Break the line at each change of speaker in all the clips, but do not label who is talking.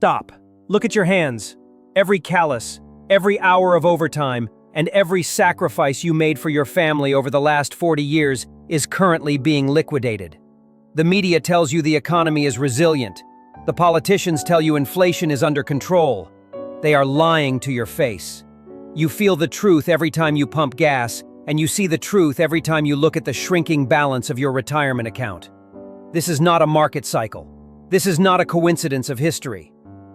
Stop. Look at your hands. Every callus, every hour of overtime, and every sacrifice you made for your family over the last 40 years is currently being liquidated. The media tells you the economy is resilient. The politicians tell you inflation is under control. They are lying to your face. You feel the truth every time you pump gas, and you see the truth every time you look at the shrinking balance of your retirement account. This is not a market cycle. This is not a coincidence of history.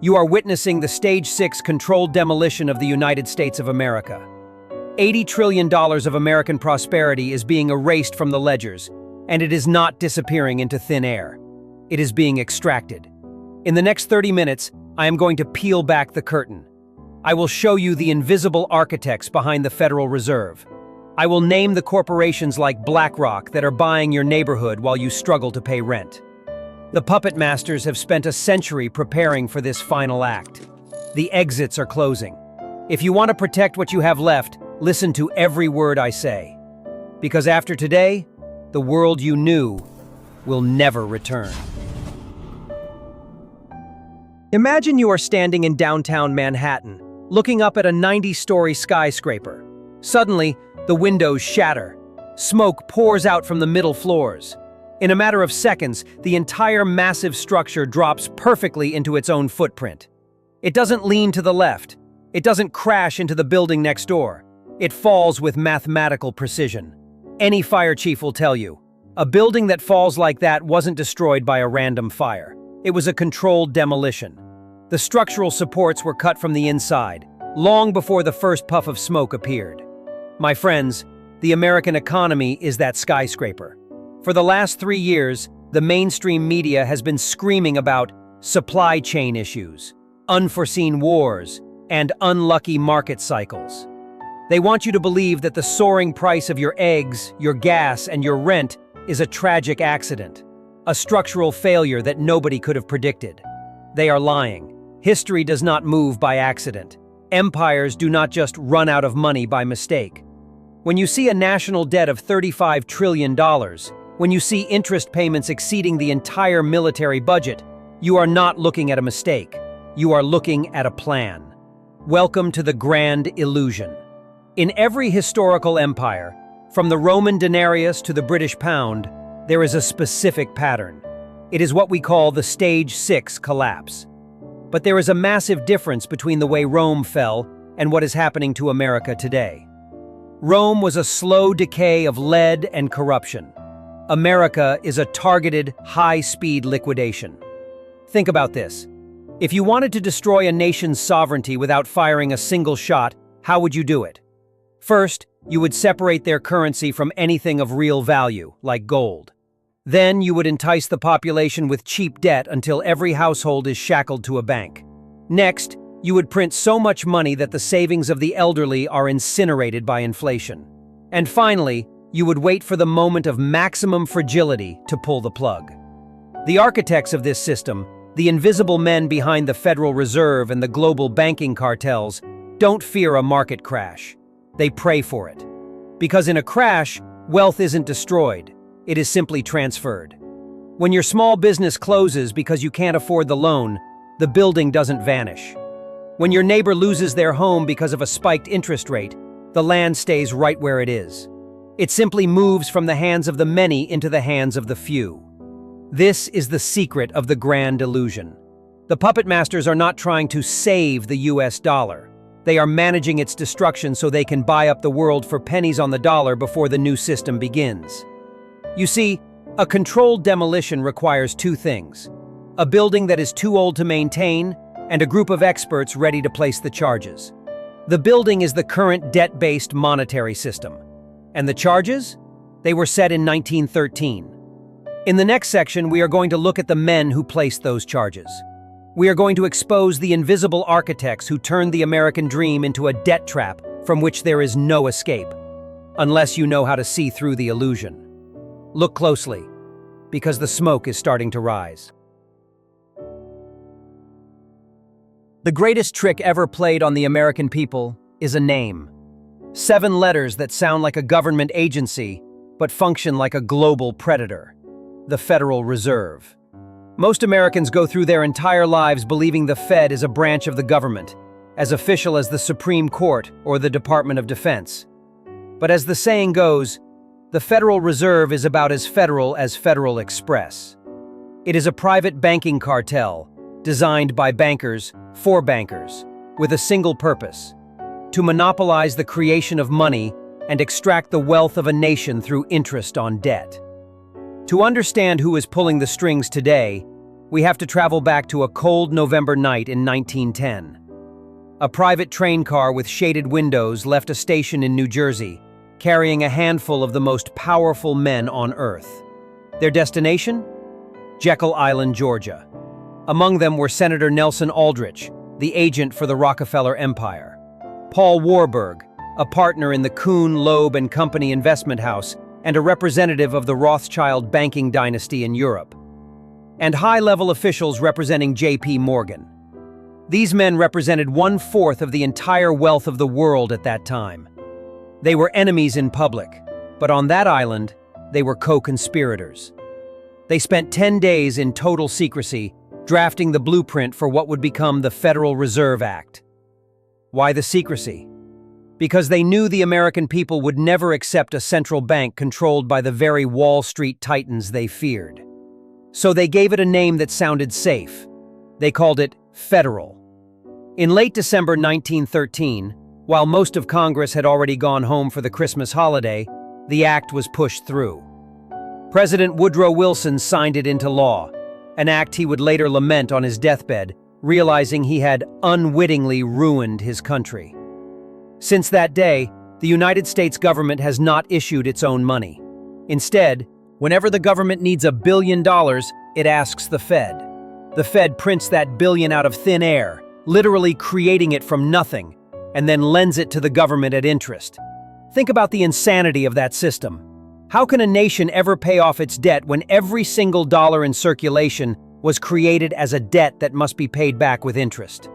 You are witnessing the Stage 6 controlled demolition of the United States of America. $80 trillion of American prosperity is being erased from the ledgers, and it is not disappearing into thin air. It is being extracted. In the next 30 minutes, I am going to peel back the curtain. I will show you the invisible architects behind the Federal Reserve. I will name the corporations like BlackRock that are buying your neighborhood while you struggle to pay rent. The puppet masters have spent a century preparing for this final act. The exits are closing. If you want to protect what you have left, listen to every word I say. Because after today, the world you knew will never return. Imagine you are standing in downtown Manhattan, looking up at a 90-story skyscraper. Suddenly, the windows shatter. Smoke pours out from the middle floors. In a matter of seconds, the entire massive structure drops perfectly into its own footprint. It doesn't lean to the left. It doesn't crash into the building next door. It falls with mathematical precision. Any fire chief will tell you, a building that falls like that wasn't destroyed by a random fire. It was a controlled demolition. The structural supports were cut from the inside, long before the first puff of smoke appeared. My friends, the American economy is that skyscraper. For the last 3 years, the mainstream media has been screaming about supply chain issues, unforeseen wars, and unlucky market cycles. They want you to believe that the soaring price of your eggs, your gas, and your rent is a tragic accident, a structural failure that nobody could have predicted. They are lying. History does not move by accident. Empires do not just run out of money by mistake. When you see a national debt of $35 trillion, when you see interest payments exceeding the entire military budget, you are not looking at a mistake. You are looking at a plan. Welcome to the grand illusion. In every historical empire, from the Roman denarius to the British pound, there is a specific pattern. It is what we call the Stage 6 collapse. But there is a massive difference between the way Rome fell and what is happening to America today. Rome was a slow decay of lead and corruption. America is a targeted, high-speed liquidation. Think about this. If you wanted to destroy a nation's sovereignty without firing a single shot, how would you do it? First, you would separate their currency from anything of real value, like gold. Then you would entice the population with cheap debt until every household is shackled to a bank. Next, you would print so much money that the savings of the elderly are incinerated by inflation. And finally, you would wait for the moment of maximum fragility to pull the plug. The architects of this system, the invisible men behind the Federal Reserve and the global banking cartels, don't fear a market crash. They pray for it. Because in a crash, wealth isn't destroyed. It is simply transferred. When your small business closes because you can't afford the loan, the building doesn't vanish. When your neighbor loses their home because of a spiked interest rate, the land stays right where it is. It simply moves from the hands of the many into the hands of the few. This is the secret of the grand illusion. The puppet masters are not trying to save the US dollar. They are managing its destruction so they can buy up the world for pennies on the dollar before the new system begins. You see, a controlled demolition requires two things: a building that is too old to maintain, and a group of experts ready to place the charges. The building is the current debt-based monetary system. And the charges? They were set in 1913. In the next section, we are going to look at the men who placed those charges. We are going to expose the invisible architects who turned the American dream into a debt trap from which there is no escape, unless you know how to see through the illusion. Look closely, because the smoke is starting to rise. The greatest trick ever played on the American people is a name. 7 letters that sound like a government agency, but function like a global predator: the Federal Reserve. Most Americans go through their entire lives believing the Fed is a branch of the government, as official as the Supreme Court or the Department of Defense. But as the saying goes, the Federal Reserve is about as Federal Express. It is a private banking cartel, designed by bankers for bankers, with a single purpose: to monopolize the creation of money and extract the wealth of a nation through interest on debt. To understand who is pulling the strings today, we have to travel back to a cold November night in 1910. A private train car with shaded windows left a station in New Jersey, carrying a handful of the most powerful men on Earth. Their destination? Jekyll Island, Georgia. Among them were Senator Nelson Aldrich, the agent for the Rockefeller Empire; Paul Warburg, a partner in the Kuhn, Loeb and Company investment house and a representative of the Rothschild banking dynasty in Europe; and high-level officials representing J.P. Morgan. These men represented 1/4 of the entire wealth of the world at that time. They were enemies in public, but on that island, they were co-conspirators. They spent 10 days in total secrecy, drafting the blueprint for what would become the Federal Reserve Act. Why the secrecy? Because they knew the American people would never accept a central bank controlled by the very Wall Street titans they feared. So they gave it a name that sounded safe. They called it Federal. In late December 1913, while most of Congress had already gone home for the Christmas holiday, the act was pushed through. President Woodrow Wilson signed it into law, an act he would later lament on his deathbed, realizing he had unwittingly ruined his country. Since that day, the United States government has not issued its own money. Instead, whenever the government needs $1 billion, it asks the Fed. The Fed prints that billion out of thin air, literally creating it from nothing, and then lends it to the government at interest. Think about the insanity of that system. How can a nation ever pay off its debt when every single dollar in circulation was created as a debt that must be paid back with interest?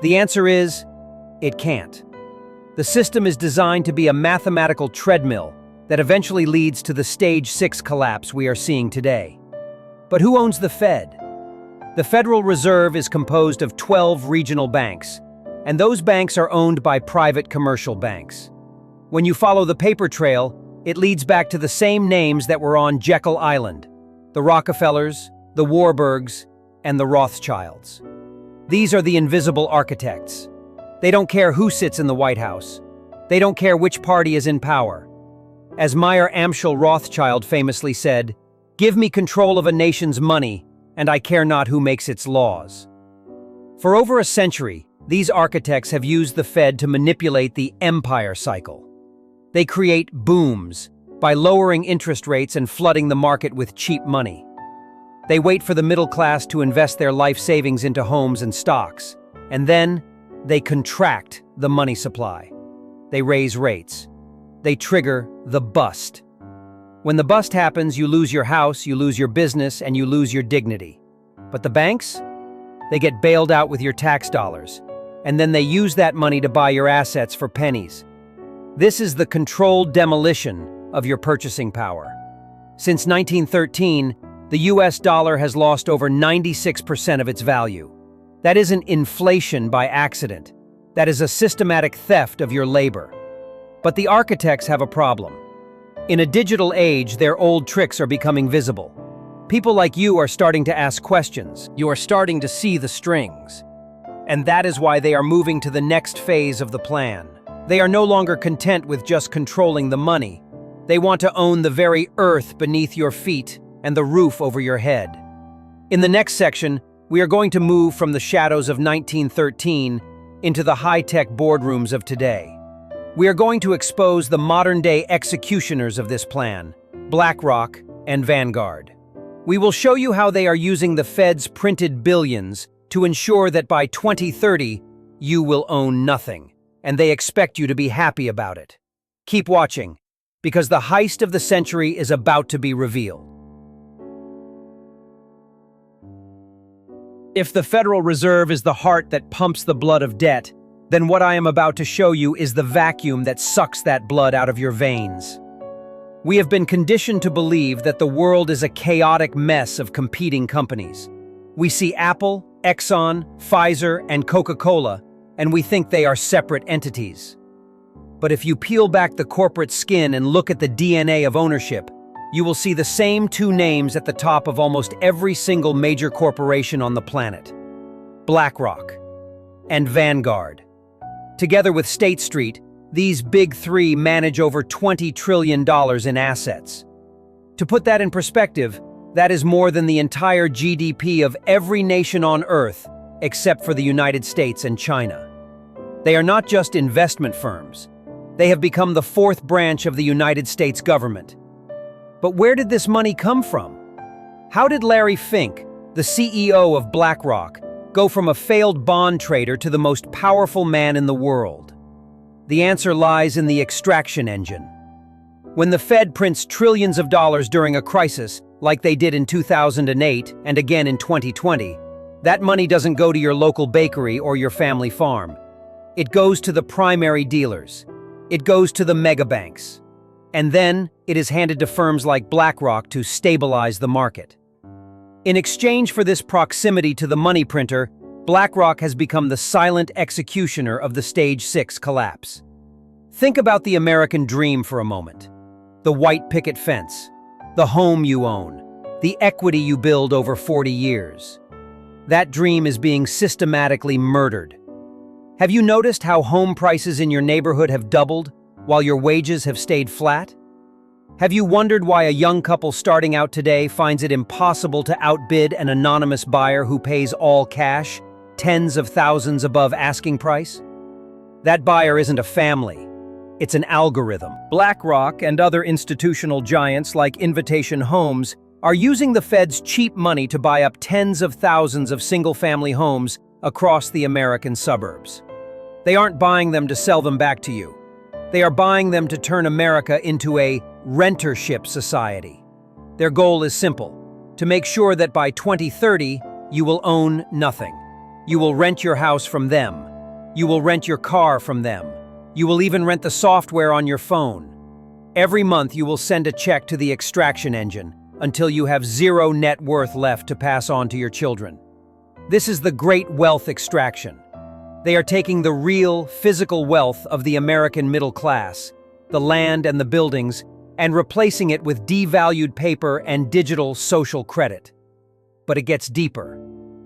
The answer is, it can't. The system is designed to be a mathematical treadmill that eventually leads to the Stage 6 collapse we are seeing today. But who owns the Fed? The Federal Reserve is composed of 12 regional banks, and those banks are owned by private commercial banks. When you follow the paper trail, it leads back to the same names that were on Jekyll Island: the Rockefellers, the Warburgs, and the Rothschilds. These are the invisible architects. They don't care who sits in the White House. They don't care which party is in power. As Meyer Amschel Rothschild famously said, "Give me control of a nation's money, and I care not who makes its laws." For over a century, these architects have used the Fed to manipulate the empire cycle. They create booms by lowering interest rates and flooding the market with cheap money. They wait for the middle class to invest their life savings into homes and stocks, and then they contract the money supply. They raise rates. They trigger the bust. When the bust happens, you lose your house, you lose your business, and you lose your dignity. But the banks? They get bailed out with your tax dollars, and then they use that money to buy your assets for pennies. This is the controlled demolition of your purchasing power. Since 1913, the US dollar has lost over 96% of its value. That isn't inflation by accident. That is a systematic theft of your labor. But the architects have a problem. In a digital age, their old tricks are becoming visible. People like you are starting to ask questions. You are starting to see the strings. And that is why they are moving to the next phase of the plan. They are no longer content with just controlling the money. They want to own the very earth beneath your feet and the roof over your head. In the next section, we are going to move from the shadows of 1913 into the high-tech boardrooms of today. We are going to expose the modern-day executioners of this plan, BlackRock and Vanguard. We will show you how they are using the Fed's printed billions to ensure that by 2030, you will own nothing, and they expect you to be happy about it. Keep watching, because the heist of the century is about to be revealed. If the Federal Reserve is the heart that pumps the blood of debt, then what I am about to show you is the vacuum that sucks that blood out of your veins. We have been conditioned to believe that the world is a chaotic mess of competing companies. We see Apple, Exxon, Pfizer, and Coca-Cola, and we think they are separate entities. But if you peel back the corporate skin and look at the DNA of ownership, you will see the same two names at the top of almost every single major corporation on the planet: BlackRock and Vanguard. Together with State Street, these big three manage over $20 trillion in assets. To put that in perspective, that is more than the entire GDP of every nation on Earth, except for the United States and China. They are not just investment firms. They have become the fourth branch of the United States government. But where did this money come from? How did Larry Fink, the CEO of BlackRock, go from a failed bond trader to the most powerful man in the world? The answer lies in the extraction engine. When the Fed prints trillions of dollars during a crisis, like they did in 2008 and again in 2020, that money doesn't go to your local bakery or your family farm. It goes to the primary dealers. It goes to the megabanks. And then it is handed to firms like BlackRock to stabilize the market. In exchange for this proximity to the money printer, BlackRock has become the silent executioner of the Stage 6 collapse. Think about the American dream for a moment. The white picket fence, the home you own, the equity you build over 40 years. That dream is being systematically murdered. Have you noticed how home prices in your neighborhood have doubled while your wages have stayed flat? Have you wondered why a young couple starting out today finds it impossible to outbid an anonymous buyer who pays all cash, tens of thousands above asking price? That buyer isn't a family. It's an algorithm. BlackRock and other institutional giants like Invitation Homes are using the Fed's cheap money to buy up tens of thousands of single-family homes across the American suburbs. They aren't buying them to sell them back to you. They are buying them to turn America into a rentership society. Their goal is simple: to make sure that by 2030, you will own nothing. You will rent your house from them. You will rent your car from them. You will even rent the software on your phone. Every month you will send a check to the extraction engine until you have zero net worth left to pass on to your children. This is the great wealth extraction. They are taking the real, physical wealth of the American middle class, the land and the buildings, and replacing it with devalued paper and digital social credit. But it gets deeper.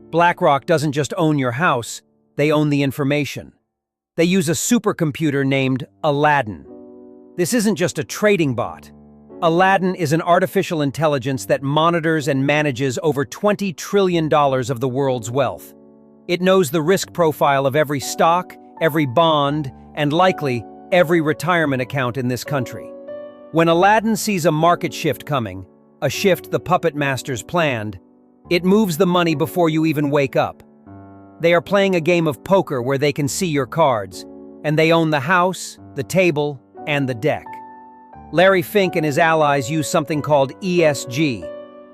BlackRock doesn't just own your house, they own the information. They use a supercomputer named Aladdin. This isn't just a trading bot. Aladdin is an artificial intelligence that monitors and manages over $20 trillion of the world's wealth. It knows the risk profile of every stock, every bond, and likely every retirement account in this country. When Aladdin sees a market shift coming, a shift the puppet masters planned, it moves the money before you even wake up. They are playing a game of poker where they can see your cards, and they own the house, the table, and the deck. Larry Fink and his allies use something called ESG,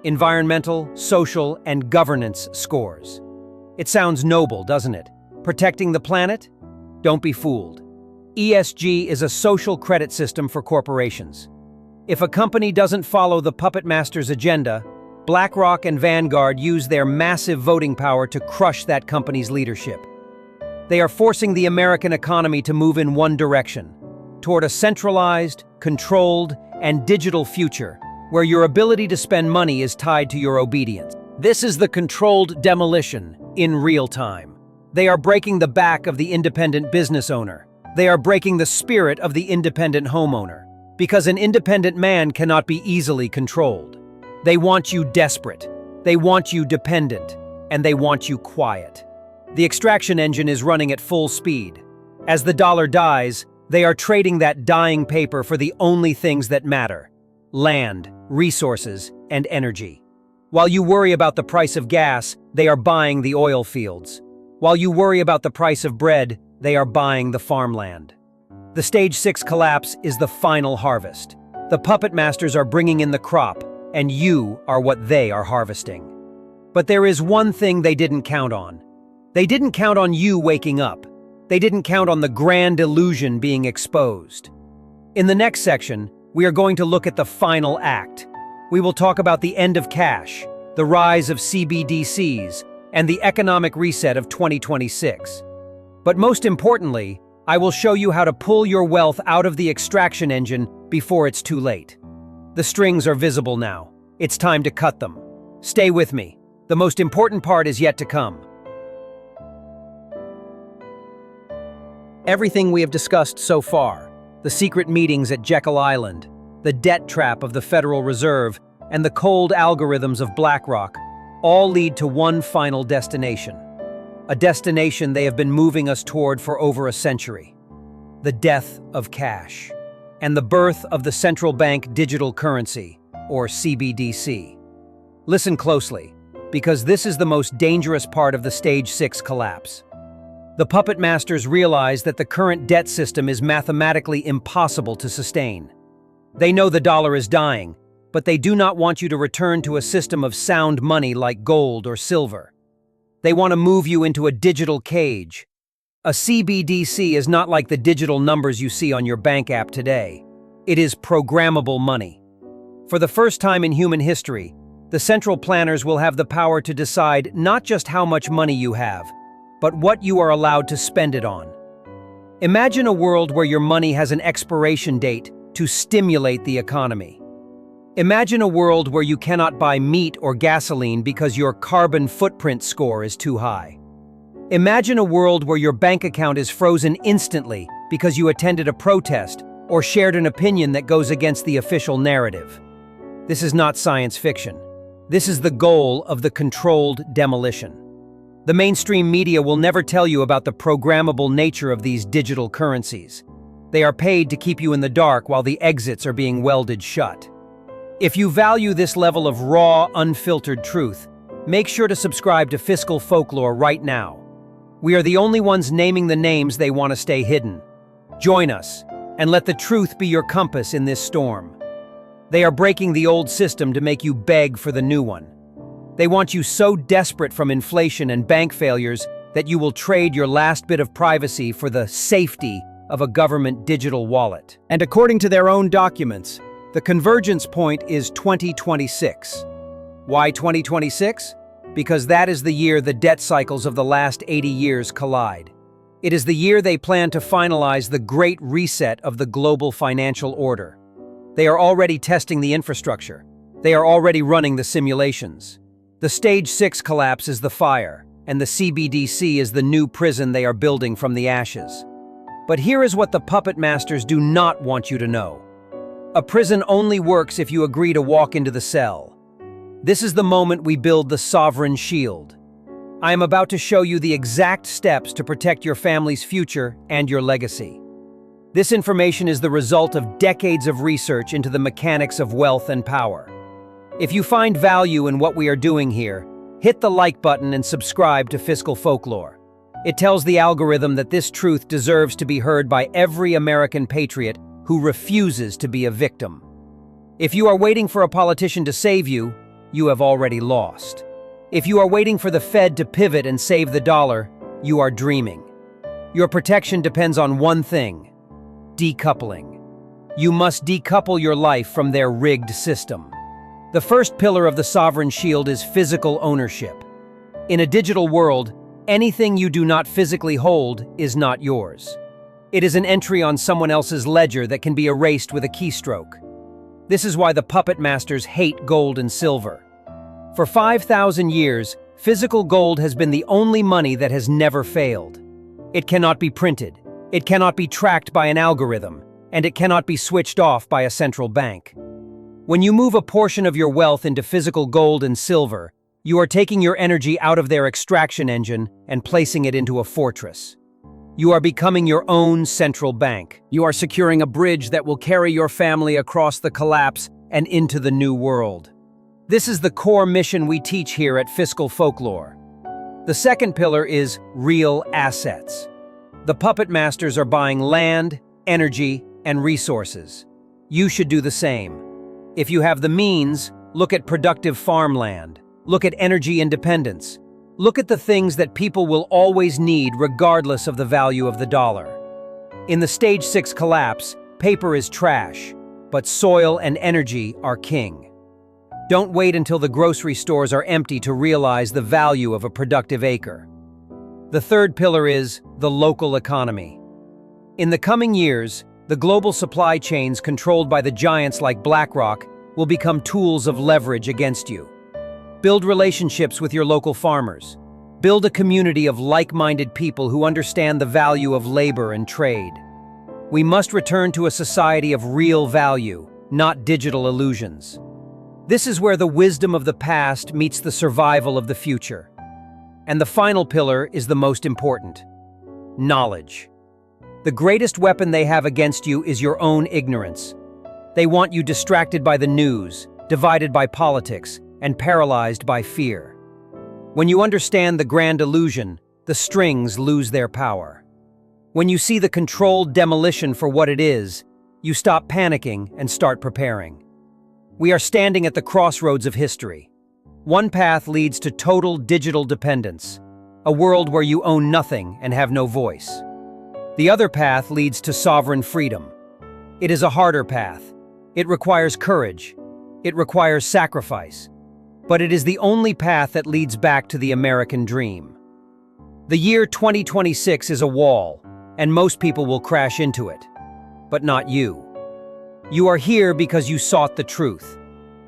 environmental, social, and governance scores. It sounds noble, doesn't it? Protecting the planet? Don't be fooled. ESG is a social credit system for corporations. If a company doesn't follow the puppet master's agenda, BlackRock and Vanguard use their massive voting power to crush that company's leadership. They are forcing the American economy to move in one direction, toward a centralized, controlled, and digital future, where your ability to spend money is tied to your obedience. This is the controlled demolition in real time. They are breaking the back of the independent business owner. They are breaking the spirit of the independent homeowner, because an independent man cannot be easily controlled. They want you desperate, they want you dependent, and they want you quiet. The extraction engine is running at full speed. As the dollar dies, they are trading that dying paper for the only things that matter: land, resources, and energy. While you worry about the price of gas, they are buying the oil fields. While you worry about the price of bread, they are buying the farmland. The Stage 6 collapse is the final harvest. The puppet masters are bringing in the crop, and you are what they are harvesting. But there is one thing they didn't count on. They didn't count on you waking up. They didn't count on the grand illusion being exposed. In the next section, we are going to look at the final act. We will talk about the end of cash, the rise of CBDCs, and the economic reset of 2026. But most importantly, I will show you how to pull your wealth out of the extraction engine before it's too late. The strings are visible now. It's time to cut them. Stay with me. The most important part is yet to come. Everything we have discussed so far, the secret meetings at Jekyll Island, the debt trap of the Federal Reserve, and the cold algorithms of BlackRock, all lead to one final destination. A destination they have been moving us toward for over a century. The death of cash, and the birth of the central bank digital currency, or CBDC. Listen closely, because this is the most dangerous part of the Stage 6 collapse. The puppet masters realize that the current debt system is mathematically impossible to sustain. They know the dollar is dying, but they do not want you to return to a system of sound money like gold or silver. They want to move you into a digital cage. A CBDC is not like the digital numbers you see on your bank app today. It is programmable money. For the first time in human history, the central planners will have the power to decide not just how much money you have, but what you are allowed to spend it on. Imagine a world where your money has an expiration date to stimulate the economy. Imagine a world where you cannot buy meat or gasoline because your carbon footprint score is too high. Imagine a world where your bank account is frozen instantly because you attended a protest or shared an opinion that goes against the official narrative. This is not science fiction. This is the goal of the controlled demolition. The mainstream media will never tell you about the programmable nature of these digital currencies. They are paid to keep you in the dark while the exits are being welded shut. If you value this level of raw, unfiltered truth, make sure to subscribe to Fiscal Folklore right now. We are the only ones naming the names they want to stay hidden. Join us, and let the truth be your compass in this storm. They are breaking the old system to make you beg for the new one. They want you so desperate from inflation and bank failures that you will trade your last bit of privacy for the safety of a government digital wallet. And according to their own documents, the convergence point is 2026. Why 2026? Because that is the year the debt cycles of the last 80 years collide. It is the year they plan to finalize the great reset of the global financial order. They are already testing the infrastructure. They are already running the simulations. The Stage 6 collapse is the fire, and the CBDC is the new prison they are building from the ashes. But here is what the puppet masters do not want you to know. A prison only works if you agree to walk into the cell. This is the moment we build the sovereign shield. I am about to show you the exact steps to protect your family's future and your legacy. This information is the result of decades of research into the mechanics of wealth and power. If you find value in what we are doing here, hit the like button and subscribe to Fiscal Folklore. It tells the algorithm that this truth deserves to be heard by every American patriot who refuses to be a victim. If you are waiting for a politician to save you, you have already lost. If you are waiting for the Fed to pivot and save the dollar, you are dreaming. Your protection depends on one thing: decoupling. You must decouple your life from their rigged system. The first pillar of the sovereign shield is physical ownership. In a digital world, anything you do not physically hold is not yours. It is an entry on someone else's ledger that can be erased with a keystroke. This is why the puppet masters hate gold and silver. For 5,000 years, physical gold has been the only money that has never failed. It cannot be printed, it cannot be tracked by an algorithm, and it cannot be switched off by a central bank. When you move a portion of your wealth into physical gold and silver, you are taking your energy out of their extraction engine and placing it into a fortress. You are becoming your own central bank. You are securing a bridge that will carry your family across the collapse and into the new world. This is the core mission we teach here at Fiscal Folklore. The second pillar is real assets. The puppet masters are buying land, energy, and resources. You should do the same. If you have the means, look at productive farmland. Look at energy independence. Look at the things that people will always need regardless of the value of the dollar. In the Stage 6 collapse, paper is trash, but soil and energy are king. Don't wait until the grocery stores are empty to realize the value of a productive acre. The third pillar is the local economy. In the coming years, the global supply chains controlled by the giants like BlackRock will become tools of leverage against you. Build relationships with your local farmers. Build a community of like-minded people who understand the value of labor and trade. We must return to a society of real value, not digital illusions. This is where the wisdom of the past meets the survival of the future. And the final pillar is the most important: knowledge. The greatest weapon they have against you is your own ignorance. They want you distracted by the news, divided by politics, and paralyzed by fear. When you understand the grand illusion, the strings lose their power. When you see the controlled demolition for what it is, you stop panicking and start preparing. We are standing at the crossroads of history. One path leads to total digital dependence, a world where you own nothing and have no voice. The other path leads to sovereign freedom. It is a harder path. It requires courage. It requires sacrifice. But it is the only path that leads back to the American dream. The year 2026 is a wall, and most people will crash into it. But not you. You are here because you sought the truth.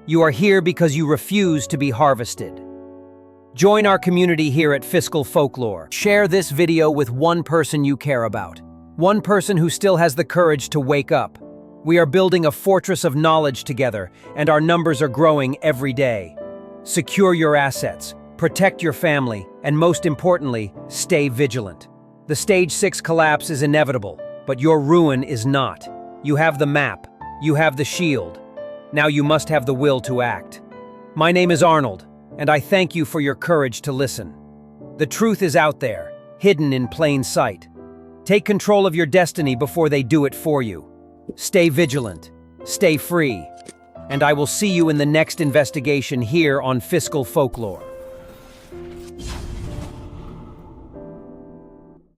You are here because you refuse to be harvested. Join our community here at Fiscal Folklore. Share this video with one person you care about. One person who still has the courage to wake up. We are building a fortress of knowledge together, and our numbers are growing every day. Secure your assets, protect your family, and most importantly, stay vigilant. The Stage 6 collapse is inevitable, but your ruin is not. You have the map. You have the shield. Now you must have the will to act. My name is Arnold, and I thank you for your courage to listen. The truth is out there, hidden in plain sight. Take control of your destiny before they do it for you. Stay vigilant, stay free, and I will see you in the next investigation here on Fiscal Folklore.